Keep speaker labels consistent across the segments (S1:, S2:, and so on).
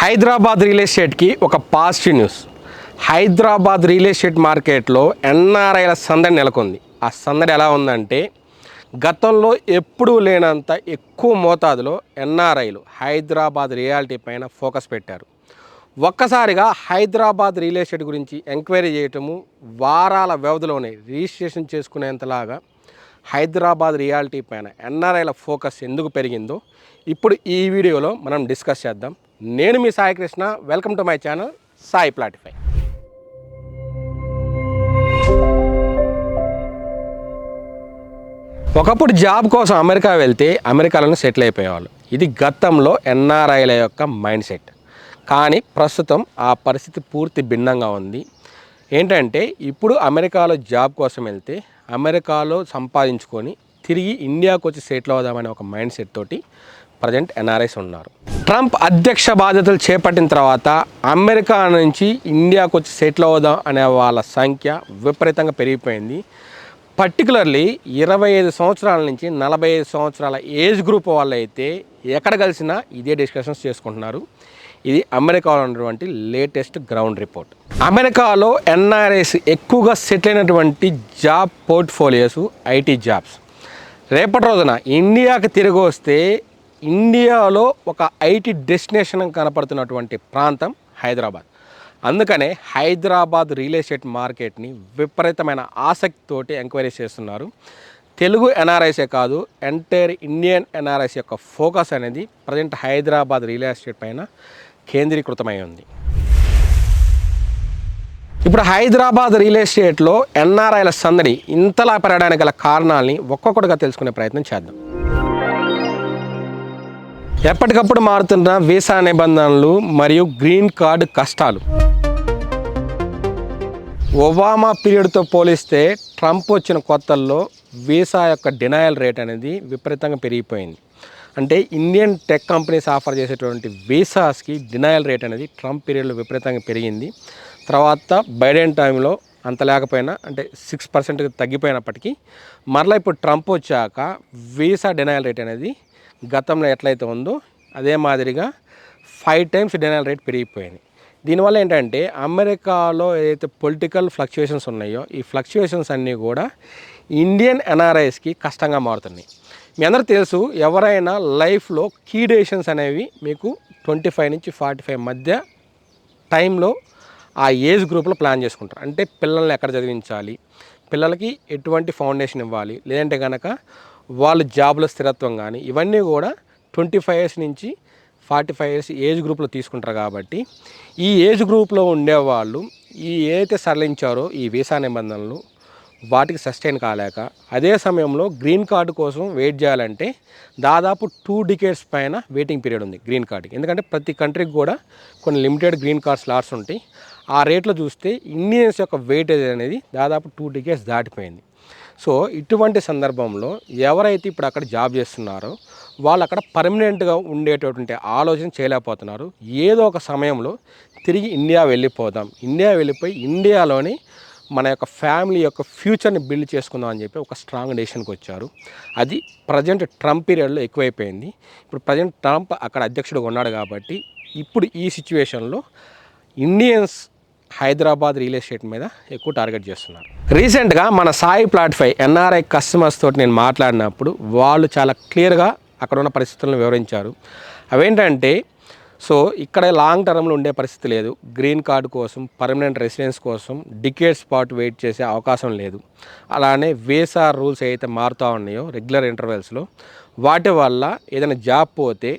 S1: Hyderabad real ఎస్టేట్కి ఒక positive news. Hyderabad real estate మార్కెట్లో ఎన్ఆర్ఐల సందడి నెలకొంది. ఆ సందడి ఎలా ఉందంటే, గతంలో ఎప్పుడూ లేనంత ఎక్కువ మోతాదులో ఎన్ఆర్ఐలు హైదరాబాద్ రియాలిటీ పైన ఫోకస్ పెట్టారు. ఒక్కసారిగా హైదరాబాద్ రియల్ ఎస్టేట్ గురించి ఎంక్వైరీ చేయటము, వారాల వ్యవధిలోనే రిజిస్ట్రేషన్ చేసుకునేంతలాగా హైదరాబాద్ రియాలిటీ పైన ఎన్ఆర్ఐల ఫోకస్ ఎందుకు పెరిగిందో ఇప్పుడు ఈ వీడియోలో మనం డిస్కస్ చేద్దాం. నేను మీ Sai Krishna. Welcome to my channel Sai Platify. ఒకప్పుడు జాబ్ కోసం అమెరికా వెళ్తే అమెరికాలోనే సెటిల్ అయిపోయేవాళ్ళు. ఇది గతంలో ఎన్ఆర్ఐల యొక్క మైండ్ సెట్. కానీ ప్రస్తుతం ఆ పరిస్థితి పూర్తి భిన్నంగా ఉంది. ఏంటంటే, ఇప్పుడు అమెరికాలో జాబ్ కోసం వెళ్తే అమెరికాలో సంపాదించుకొని తిరిగి ఇండియాకు వచ్చి సెటిల్ అవుదామనే ఒక మైండ్ సెట్ తోటి ప్రజెంట్ ఎన్ఆర్ఐస్ ఉన్నారు. ట్రంప్ అధ్యక్ష బాధ్యతలు చేపట్టిన తర్వాత అమెరికా నుంచి ఇండియాకు వచ్చి సెటిల్ అవుదాం అనే వాళ్ళ సంఖ్య విపరీతంగా పెరిగిపోయింది. పర్టికులర్లీ 25 సంవత్సరాల నుంచి 45 సంవత్సరాల ఏజ్ గ్రూప్ వాళ్ళు అయితే ఎక్కడ కలిసినా ఇదే డిస్కషన్స్ చేసుకుంటున్నారు. ఇది అమెరికాలో ఉన్నటువంటి లేటెస్ట్ గ్రౌండ్ రిపోర్ట్. అమెరికాలో ఎన్ఆర్ఐస్ ఎక్కువగా సెటిల్ అయినటువంటి జాబ్ పోర్ట్ఫోలియోస్ ఐటీ జాబ్స్. రేపటి రోజున ఇండియాకి తిరిగి వస్తే ఇండియాలో ఒక ఐటీ డెస్టినేషన్ కనపడుతున్నటువంటి ప్రాంతం హైదరాబాద్. అందుకనే హైదరాబాద్ రియల్ ఎస్టేట్ మార్కెట్ని విపరీతమైన ఆసక్తితోటి ఎంక్వైరీ చేస్తున్నారు. తెలుగు ఎన్ఆర్ఐసే కాదు, ఎంటైర్ ఇండియన్ ఎన్ఆర్ఐస్ యొక్క ఫోకస్ అనేది ప్రజెంట్ హైదరాబాద్ రియల్ ఎస్టేట్ పైన కేంద్రీకృతమై ఉంది. ఇప్పుడు హైదరాబాద్ రియల్ ఎస్టేట్లో ఎన్ఆర్ఐల సందడి ఇంతలా పెరగడానికి గల కారణాలని ఒక్కొక్కటిగా తెలుసుకునే ప్రయత్నం చేద్దాం. ఎప్పటికప్పుడు మారుతున్న వీసా నిబంధనలు మరియు గ్రీన్ కార్డు కష్టాలు. ఒబామా పీరియడ్తో పోలిస్తే ట్రంప్ వచ్చిన కొత్తల్లో వీసా యొక్క డినయల్ రేట్ అనేది విపరీతంగా పెరిగిపోయింది. అంటే ఇండియన్ టెక్ కంపెనీస్ ఆఫర్ చేసేటువంటి వీసాస్కి డినయల్ రేట్ అనేది ట్రంప్ పీరియడ్లో విపరీతంగా పెరిగింది. తర్వాత బైడెన్ టైంలో అంత లేకపోయినా, అంటే 6% తగ్గిపోయినప్పటికీ మరలా ఇప్పుడు ట్రంప్ వచ్చాక వీసా డినయల్ రేట్ అనేది గతంలో ఎట్లయితే ఉందో అదే మాదిరిగా 5 times డినయల్ రేట్ పెరిగిపోయింది. దీనివల్ల ఏంటంటే, అమెరికాలో ఏదైతే పొలిటికల్ ఫ్లక్చుయేషన్స్ ఉన్నాయో ఈ ఫ్లక్చుయేషన్స్ అన్నీ కూడా ఇండియన్ ఎన్ఆర్ఐస్కి కష్టంగా మారుతున్నాయి. మీ అందరూ తెలుసు, ఎవరైనా లైఫ్లో కీ డెసిషన్స్ అనేవి మీకు 25 నుంచి 45 మధ్య టైంలో ఆ ఏజ్ గ్రూప్లో ప్లాన్ చేసుకుంటారు. అంటే పిల్లల్ని ఎక్కడ చదివించాలి, పిల్లలకి ఎటువంటి ఫౌండేషన్ ఇవ్వాలి, లేదంటే కనుక వాళ్ళు జాబ్లో స్థిరత్వం కానీ, ఇవన్నీ కూడా 25 years నుంచి 45 years ఏజ్ గ్రూప్లో తీసుకుంటారు. కాబట్టి ఈ ఏజ్ గ్రూప్లో ఉండేవాళ్ళు ఏదైతే సరళించారో ఈ వీసా నిబంధనలు వాటికి సస్టైన్ కాలేక, అదే సమయంలో గ్రీన్ కార్డు కోసం వెయిట్ చేయాలంటే దాదాపు 2 decades పైన వెయిటింగ్ పీరియడ్ ఉంది గ్రీన్ కార్డుకి. ఎందుకంటే ప్రతి కంట్రీకి కూడా కొన్ని లిమిటెడ్ గ్రీన్ కార్డ్ స్లాట్స్ ఉంటాయి. ఆ రేట్లో చూస్తే ఇండియన్స్ యొక్క వెయిటేజ్ అనేది దాదాపు 2 decades దాటిపోయింది. సో ఇటువంటి సందర్భంలో ఎవరైతే ఇప్పుడు అక్కడ జాబ్ చేస్తున్నారో వాళ్ళు అక్కడ పర్మనెంట్గా ఉండేటటువంటి ఆలోచన చేయలేకపోతున్నారు. ఏదో ఒక సమయంలో తిరిగి ఇండియా వెళ్ళిపోదాం, ఇండియా వెళ్ళిపోయి ఇండియాలోని మన యొక్క ఫ్యామిలీ యొక్క ఫ్యూచర్ని బిల్డ్ చేసుకుందాం అని చెప్పి ఒక స్ట్రాంగ్ డెసిషన్కి వచ్చారు. అది ప్రజెంట్ ట్రంప్ పీరియడ్లో ఎక్కువైపోయింది. ఇప్పుడు ప్రజెంట్ ట్రంప్ అక్కడ అధ్యక్షుడిగా ఉన్నాడు కాబట్టి ఇప్పుడు ఈ సిచ్యువేషన్లో ఇండియన్స్ హైదరాబాద్ రియల్ ఎస్టేట్ మీద ఎక్కువ టార్గెట్ చేస్తున్నారు. రీసెంట్గా మన సాయి ప్లాటిఫై ఎన్ఆర్ఐ కస్టమర్స్ తోటి నేను మాట్లాడినప్పుడు వాళ్ళు చాలా క్లియర్గా అక్కడ ఉన్న పరిస్థితులను వివరించారు. అవేంటంటే, సో ఇక్కడ లాంగ్ టర్మ్లో ఉండే పరిస్థితి లేదు, గ్రీన్ కార్డు కోసం పర్మనెంట్ రెసిడెన్స్ కోసం డికేడ్స్ పాటు వెయిట్ చేసే అవకాశం లేదు. అలానే వీసా రూల్స్ ఏవైతే మారుతూ ఉన్నాయో రెగ్యులర్ ఇంటర్వెల్స్లో వాటి వల్ల ఏదైనా జాబ్ పోతే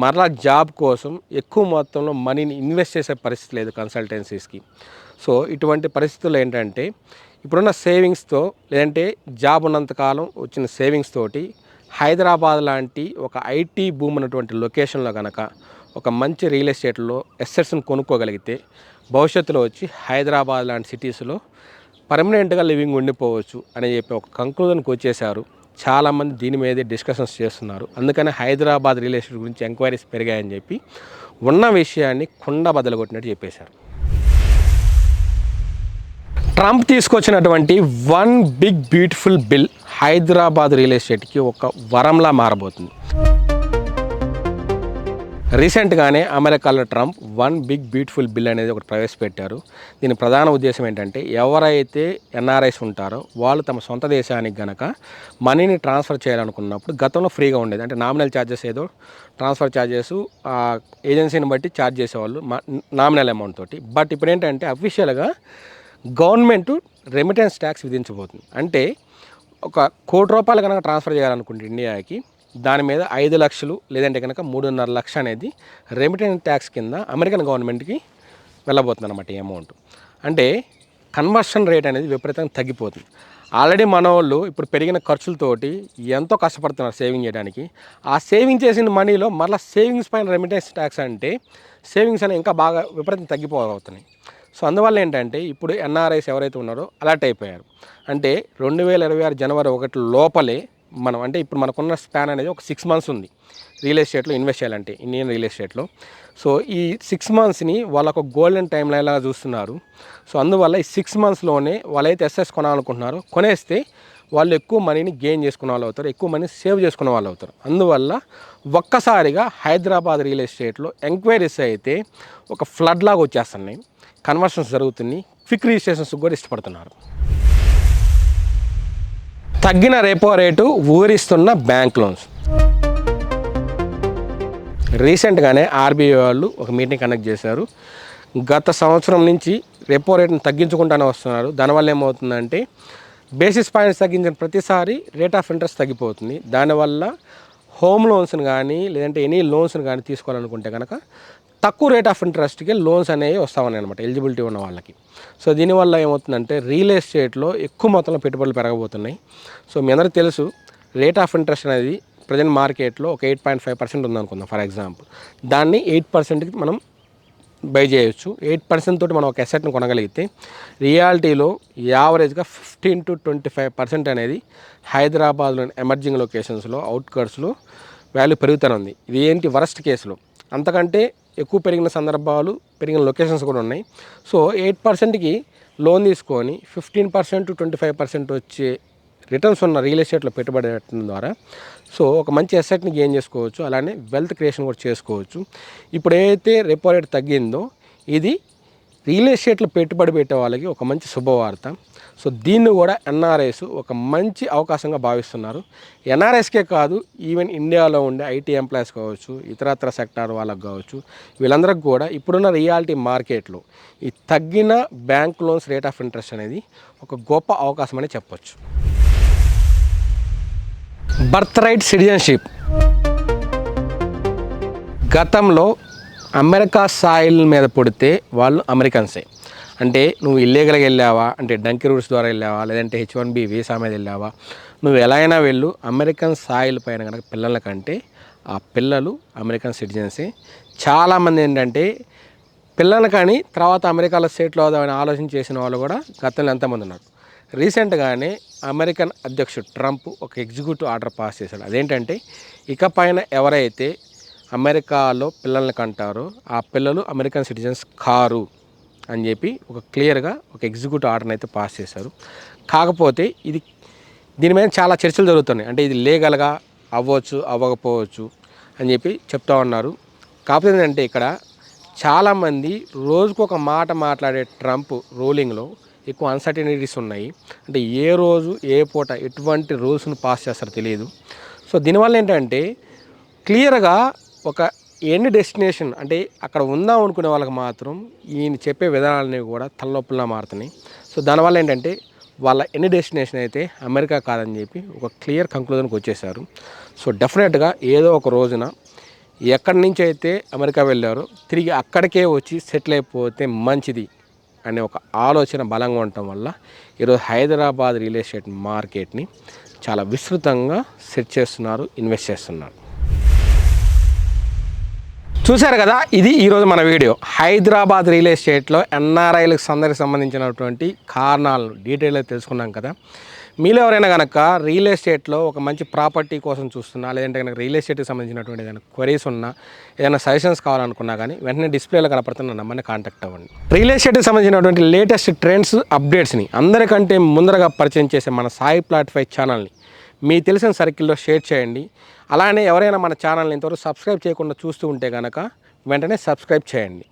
S1: మరలా జాబ్ కోసం ఎక్కువ మొత్తంలో మనీని ఇన్వెస్ట్ చేసే పరిస్థితి లేదు కన్సల్టెన్సీస్కి. సో ఇటువంటి పరిస్థితుల్లో ఏంటంటే, ఇప్పుడున్న సేవింగ్స్తో, లేదంటే జాబ్ ఉన్నంతకాలం వచ్చిన సేవింగ్స్ తోటి హైదరాబాద్ లాంటి ఒక ఐటీ భూమి ఉన్నటువంటి లొకేషన్లో కనుక ఒక మంచి రియల్ ఎస్టేట్లో ఎసెట్స్ని కొనుక్కోగలిగితే భవిష్యత్తులో వచ్చి హైదరాబాద్ లాంటి సిటీస్లో పర్మనెంట్గా లివింగ్ ఉండిపోవచ్చు అని చెప్పి ఒక కంక్లూజన్కి వచ్చేసారు. చాలామంది దీని మీదే డిస్కషన్స్ చేస్తున్నారు. అందుకని హైదరాబాద్ రియల్ ఎస్టేట్ గురించి ఎంక్వైరీస్ పెరిగాయని చెప్పి ఉన్న విషయాన్ని కుండ బద్దలుకొట్టినట్టు చెప్పేశారు. ట్రంప్ తీసుకొచ్చినటువంటి one big beautiful bill Hyderabad real ఎస్టేట్కి ఒక వరంలా మారబోతుంది. రీసెంట్గానే అమెరికాలో Trump one big beautiful bill అనేది ఒకటి ప్రవేశపెట్టారు. దీని ప్రధాన ఉద్దేశం ఏంటంటే ఎవరైతే ఎన్ఆర్ఐస్ ఉంటారో వాళ్ళు తమ సొంత దేశానికి గనక మనీని ట్రాన్స్ఫర్ చేయాలనుకున్నప్పుడు గతంలో ఫ్రీగా ఉండేది. అంటే నామినల్ ఛార్జెస్ ఏదో ట్రాన్స్ఫర్ ఛార్జెస్ ఏజెన్సీని బట్టి ఛార్జ్ చేసేవాళ్ళు నామినల్ అమౌంట్ తోటి. బట్ ఇప్పుడు ఏంటంటే అఫీషియల్గా గవర్నమెంట్ రెమిటెన్స్ ట్యాక్స్ విధించబోతుంది. అంటే ₹1,00,00,000 కనుక ట్రాన్స్ఫర్ చేయాలనుకుంటే ఇండియాకి దాని మీద 5 లక్షలు లేదంటే కనుక 3.5 లక్షలు అనేది రెమిటెన్స్ ట్యాక్స్ కింద అమెరికన్ గవర్నమెంట్కి వెళ్ళబోతుంది అన్నమాట ఈ అమౌంట్. అంటే కన్వర్షన్ రేట్ అనేది విపరీతంగా తగ్గిపోతుంది. ఆల్రెడీ మన వాళ్ళు ఇప్పుడు పెరిగిన ఖర్చులతోటి ఎంతో కష్టపడుతున్నారు సేవింగ్ చేయడానికి. ఆ సేవింగ్ చేసిన మనీలో మళ్ళీ సేవింగ్స్ పైన రెమిటెన్స్ ట్యాక్స్ అంటే సేవింగ్స్ అనేవి ఇంకా బాగా విపరీతంగా తగ్గిపోతున్నాయి. సో అందువల్ల ఏంటంటే ఇప్పుడు ఎన్ఆర్ఐస్ ఎవరైతే ఉన్నారో అలర్ట్ అయిపోయారు. అంటే 2026 జనవరి 1 లోపలే మనం అంటే ఇప్పుడు మనకున్న స్పాన్ అనేది ఒక 6 మంత్స్ ఉంది రియల్ ఎస్టేట్లో ఇన్వెస్ట్ చేయాలంటే ఇండియన్ రియల్ ఎస్టేట్లో. సో ఈ 6 మంత్స్ని వాళ్ళకు గోల్డెన్ టైం లైన్ లాగా చూస్తున్నారు. సో అందువల్ల ఈ 6 మంత్స్లోనే వాళ్ళైతే ఎస్ఎస్ కొనాలనుకుంటున్నారో కొనేస్తే వాళ్ళు ఎక్కువ మనీని గెయిన్ చేసుకునే వాళ్ళు అవుతారు, ఎక్కువ మనీ సేవ్ చేసుకునే వాళ్ళు అవుతారు. అందువల్ల ఒక్కసారిగా హైదరాబాద్ రియల్ ఎస్టేట్లో ఎంక్వైరీస్ అయితే ఒక ఫ్లడ్ లాగా వచ్చేస్తున్నాయి, కన్వర్షన్స్ జరుగుతున్నాయి, క్విక్ రిజిస్ట్రేషన్స్ కూడా ఇష్టపడుతున్నారు. తగ్గిన రెపో రేటు ఊరిస్తున్న బ్యాంక్ లోన్స్. రీసెంట్గానే ఆర్బీఐ వాళ్ళు ఒక మీటింగ్ కండక్ట్ చేశారు. గత సంవత్సరం నుంచి రెపో రేట్ని తగ్గించుకుంటూనే వస్తున్నారు. దానివల్ల ఏమవుతుందంటే బేసిస్ పాయింట్స్ తగ్గించిన ప్రతిసారి రేట్ ఆఫ్ ఇంట్రెస్ట్ తగ్గిపోతుంది. దానివల్ల హోమ్ లోన్స్ని కానీ లేదంటే ఎనీ లోన్స్ని కానీ తీసుకోవాలనుకుంటే కనుక తక్కువ రేట్ ఆఫ్ ఇంట్రెస్ట్కి లోన్స్ అనేవి వస్తామని అనమాట ఎలిజిబిలిటీ ఉన్న వాళ్ళకి. సో దీనివల్ల ఏమవుతుందంటే రియల్ ఎస్టేట్లో ఎక్కువ మొత్తంలో పెట్టుబడులు పెరగబోతున్నాయి. సో మీ అందరికీ తెలుసు రేట్ ఆఫ్ ఇంట్రెస్ట్ అనేది ప్రజెంట్ మార్కెట్లో ఒక 8.5% ఉందనుకుందాం ఫర్ ఎగ్జాంపుల్. దాన్ని 8%కి మనం బై చేయొచ్చు. 8% తోటి మనం ఒక అసెట్ని కొనగలిగితే రియాలిటీలో యావరేజ్గా 15 to 25% అనేది హైదరాబాద్లోని ఎమర్జింగ్ లొకేషన్స్లో అవుట్కట్స్లో వాల్యూ పెరుగుతూనే ఉంది. ఇది ఏంటి వరస్ట్ కేసులో అంతకంటే ఎక్కువ పెరిగిన సందర్భాలు పెరిగిన లొకేషన్స్ కూడా ఉన్నాయి. సో 8%కి లోన్ తీసుకొని 15% to 25% వచ్చే రిటర్న్స్ ఉన్న రియల్ ఎస్టేట్లో పెట్టుబడి పెట్టడం ద్వారా సో ఒక మంచి అసెట్ని గెయిన్ చేసుకోవచ్చు, అలానే వెల్త్ క్రియేషన్ కూడా చేసుకోవచ్చు. ఇప్పుడు ఏదైతే రెపో రేట్ తగ్గిందో ఇది రియల్ ఎస్టేట్లో పెట్టుబడి పెట్టే వాళ్ళకి ఒక మంచి శుభవార్త. సో దీన్ని కూడా ఎన్ఆర్ఐస్ ఒక మంచి అవకాశంగా భావిస్తున్నారు. ఎన్ఆర్ఐస్కే కాదు, ఈవెన్ ఇండియాలో ఉండే ఐటీ ఎంప్లాయీస్ కావచ్చు, ఇతరత్ర సెక్టార్ వాళ్ళకు కావచ్చు, వీళ్ళందరికీ కూడా ఇప్పుడున్న రియాలిటీ మార్కెట్లో ఈ తగ్గిన bank loans rate of interest అనేది ఒక గొప్ప అవకాశం అని చెప్పొచ్చు. Birth right citizenship. గతంలో అమెరికా సాయిల్ మీద పుడితే వాళ్ళు అమెరికన్సే. అంటే నువ్వు ఇల్లీగల్గా వెళ్ళావా అంటే డంకీ రూట్స్ ద్వారా వెళ్ళావా లేదంటే H1B వీసా మీద వెళ్ళావా, నువ్వు ఎలా అయినా వెళ్ళు అమెరికన్ సాయిల్ పైన కనుక పిల్లల కంటే ఆ పిల్లలు అమెరికన్ సిటిజన్సే. చాలామంది ఏంటంటే పిల్లలు కానీ తర్వాత అమెరికాలో సెటిల్ అవుదామని ఆలోచన చేసిన వాళ్ళు కూడా గతంలో ఎంతమంది ఉన్నారు. రీసెంట్గానే అమెరికన్ అధ్యక్షుడు ట్రంప్ ఒక ఎగ్జిక్యూటివ్ ఆర్డర్ పాస్ చేశాడు. అదేంటంటే ఇకపైన ఎవరైతే అమెరికాలో పిల్లల్ని కంటారో ఆ పిల్లలు అమెరికన్ సిటిజన్స్ కారు అని చెప్పి ఒక క్లియర్గా ఒక ఎగ్జిక్యూటివ్ ఆర్డర్ని అయితే పాస్ చేశారు. కాకపోతే దీని మీద చాలా చర్చలు జరుగుతున్నాయి. అంటే ఇది లీగల్గా అవ్వచ్చు అవ్వకపోవచ్చు అని చెప్పి చెప్తా ఉన్నారు. కాకపోతే ఏంటంటే ఇక్కడ చాలామంది రోజుకు ఒక మాట మాట్లాడే ట్రంప్ రూలింగ్లో ఎక్కువ అన్సర్టనిటీస్ ఉన్నాయి. అంటే ఏ రోజు ఏ పూట ఎటువంటి రూల్స్ను పాస్ చేస్తారో తెలియదు. సో దీనివల్ల ఏంటంటే క్లియర్గా ఒక ఎండ్ డెస్టినేషన్ అంటే అక్కడ ఉందాం అనుకునే వాళ్ళకి మాత్రం ఈయన చెప్పే విధానాలన్నీ కూడా తలనొప్పులా మారుతున్నాయి. సో దానివల్ల ఏంటంటే వాళ్ళ ఎండ్ డెస్టినేషన్ అయితే అమెరికా కాదని చెప్పి ఒక క్లియర్ కంక్లూజన్కి వచ్చేసారు. సో డెఫినెట్గా ఏదో ఒక రోజున ఎక్కడి నుంచి అయితే అమెరికా వెళ్ళారో తిరిగి అక్కడికే వచ్చి సెటిల్ అయిపోతే మంచిది అనే ఒక ఆలోచన బలంగా ఉండటం వల్ల ఈరోజు హైదరాబాద్ రియల్ ఎస్టేట్ మార్కెట్ని చాలా విస్తృతంగా సెట్ చేస్తున్నారు, ఇన్వెస్ట్ చేస్తున్నారు. చూశారు కదా, ఇది ఈరోజు మన వీడియో. హైదరాబాద్ రియల్ ఎస్టేట్లో ఎన్ఆర్ఐలకు సంబంధించినటువంటి కారణాలను డీటెయిల్గా తెలుసుకున్నాం కదా. మీలో ఎవరైనా కనుక రియల్ ఎస్టేట్లో ఒక మంచి ప్రాపర్టీ కోసం చూస్తున్నా లేదంటే కనుక రియల్ ఎస్టేట్కి సంబంధించినటువంటి ఏదైనా క్వరీస్ ఉన్నా ఏదైనా సజెషన్స్ కావాలనుకున్నా కానీ వెంటనే డిస్ప్లేలో కనపడుతున్న నెంబర్ని కాంటాక్ట్ అవ్వండి. రియల్ ఎస్టేట్కి సంబంధించినటువంటి లేటెస్ట్ ట్రెండ్స్ అప్డేట్స్ని అందరికంటే ముందరగా పరిచయం చేసే మన సాయి ప్లాట్ 5 ఛానల్ని మీ తెలిసిన సర్కిల్లో షేర్ చేయండి. అలానే ఎవరైనా మన ఛానల్ని ఇంతవరకు సబ్స్క్రైబ్ చేయకుండా చూస్తూ ఉంటే కనుక వెంటనే సబ్స్క్రైబ్ చేయండి.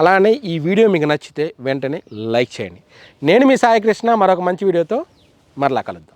S1: అలానే ఈ వీడియో మీకు నచ్చితే వెంటనే లైక్ చేయండి. నేను మీ సాయి కృష్ణ, మరొక మంచి వీడియోతో మరలా కలుద్దాం.